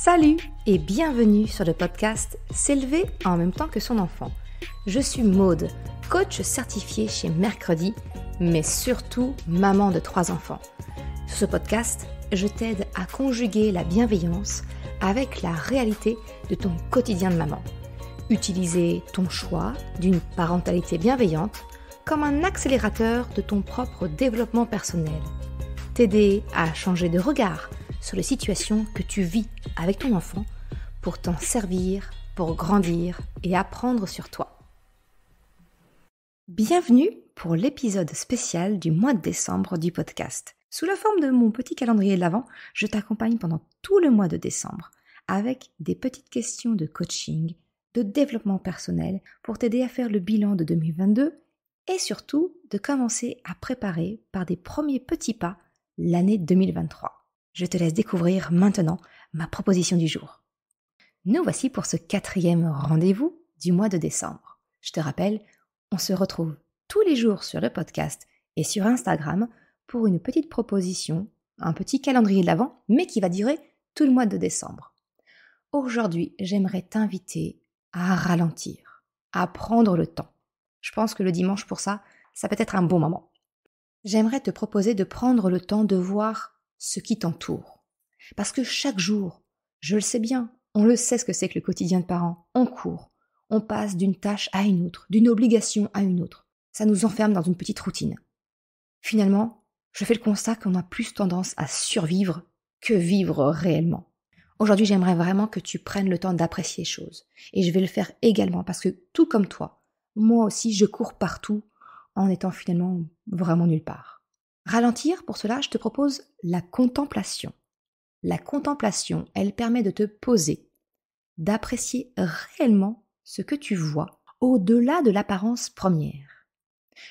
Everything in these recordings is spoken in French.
Salut et bienvenue sur le podcast S'élever en même temps que son enfant. Je suis Maude, coach certifié chez Mercredi, mais surtout maman de 3 enfants. Sur ce podcast, je t'aide à conjuguer la bienveillance avec la réalité de ton quotidien de maman. Utiliser ton choix d'une parentalité bienveillante comme un accélérateur de ton propre développement personnel. T'aider à changer de regard sur les situations que tu vis avec ton enfant pour t'en servir, pour grandir et apprendre sur toi. Bienvenue pour l'épisode spécial du mois de décembre du podcast. Sous la forme de mon petit calendrier de l'Avent, je t'accompagne pendant tout le mois de décembre avec des petites questions de coaching, de développement personnel pour t'aider à faire le bilan de 2022 et surtout de commencer à préparer par des premiers petits pas l'année 2023. Je te laisse découvrir maintenant ma proposition du jour. Nous voici pour ce 4e rendez-vous du mois de décembre. Je te rappelle, on se retrouve tous les jours sur le podcast et sur Instagram pour une petite proposition, un petit calendrier de l'Avent, mais qui va durer tout le mois de décembre. Aujourd'hui, j'aimerais t'inviter à ralentir, à prendre le temps. Je pense que le dimanche pour ça peut être un bon moment. J'aimerais te proposer de prendre le temps de voir ce qui t'entoure. Parce que chaque jour, je le sais bien, on le sait ce que c'est que le quotidien de parents. On court, on passe d'une tâche à une autre, d'une obligation à une autre. Ça nous enferme dans une petite routine. Finalement, je fais le constat qu'on a plus tendance à survivre que vivre réellement. Aujourd'hui, j'aimerais vraiment que tu prennes le temps d'apprécier les choses. Et je vais le faire également parce que tout comme toi, moi aussi, je cours partout en étant finalement vraiment nulle part. Ralentir, pour cela, je te propose la contemplation. La contemplation, elle permet de te poser, d'apprécier réellement ce que tu vois au-delà de l'apparence première.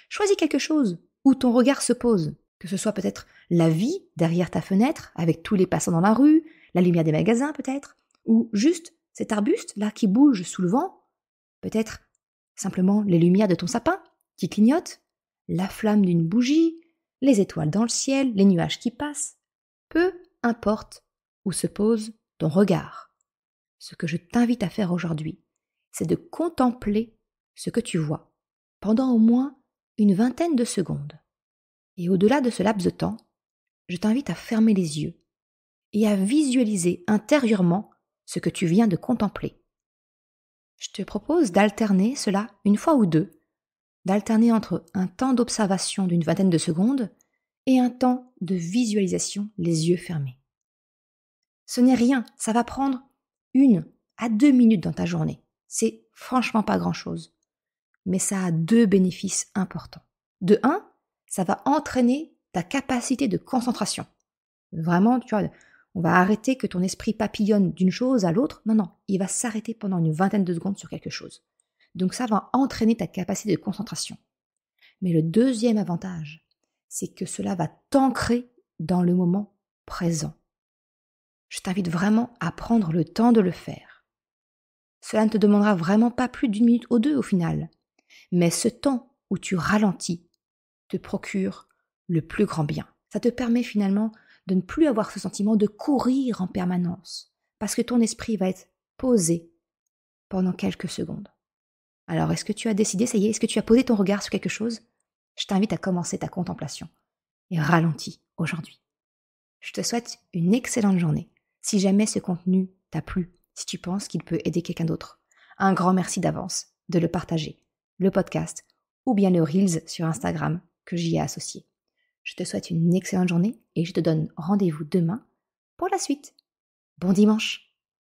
Choisis quelque chose où ton regard se pose, que ce soit peut-être la vie derrière ta fenêtre, avec tous les passants dans la rue, la lumière des magasins peut-être, ou juste cet arbuste là qui bouge sous le vent, peut-être simplement les lumières de ton sapin qui clignotent, la flamme d'une bougie, les étoiles dans le ciel, les nuages qui passent. Peu importe où se pose ton regard. Ce que je t'invite à faire aujourd'hui, c'est de contempler ce que tu vois pendant au moins une vingtaine de secondes. Et au-delà de ce laps de temps, je t'invite à fermer les yeux et à visualiser intérieurement ce que tu viens de contempler. Je te propose d'alterner cela une fois ou deux, d'alterner entre un temps d'observation d'une vingtaine de secondes et un temps de visualisation les yeux fermés. Ce n'est rien, ça va prendre 1 à 2 minutes dans ta journée. C'est franchement pas grand-chose. Mais ça a 2 bénéfices importants. De 1, ça va entraîner ta capacité de concentration. Vraiment, tu vois, on va arrêter que ton esprit papillonne d'une chose à l'autre. Non, il va s'arrêter pendant une vingtaine de secondes sur quelque chose. Donc ça va entraîner ta capacité de concentration. Mais le deuxième avantage, c'est que cela va t'ancrer dans le moment présent. Je t'invite vraiment à prendre le temps de le faire. Cela ne te demandera vraiment pas plus d'1 minute ou 2 au final. Mais ce temps où tu ralentis te procure le plus grand bien. Ça te permet finalement de ne plus avoir ce sentiment de courir en permanence, parce que ton esprit va être posé pendant quelques secondes. Alors, est-ce que tu as décidé, ça y est, est-ce que tu as posé ton regard sur quelque chose ? Je t'invite à commencer ta contemplation et ralentis aujourd'hui. Je te souhaite une excellente journée. Si jamais ce contenu t'a plu, si tu penses qu'il peut aider quelqu'un d'autre, un grand merci d'avance de le partager, le podcast ou bien le Reels sur Instagram que j'y ai associé. Je te souhaite une excellente journée et je te donne rendez-vous demain pour la suite. Bon dimanche!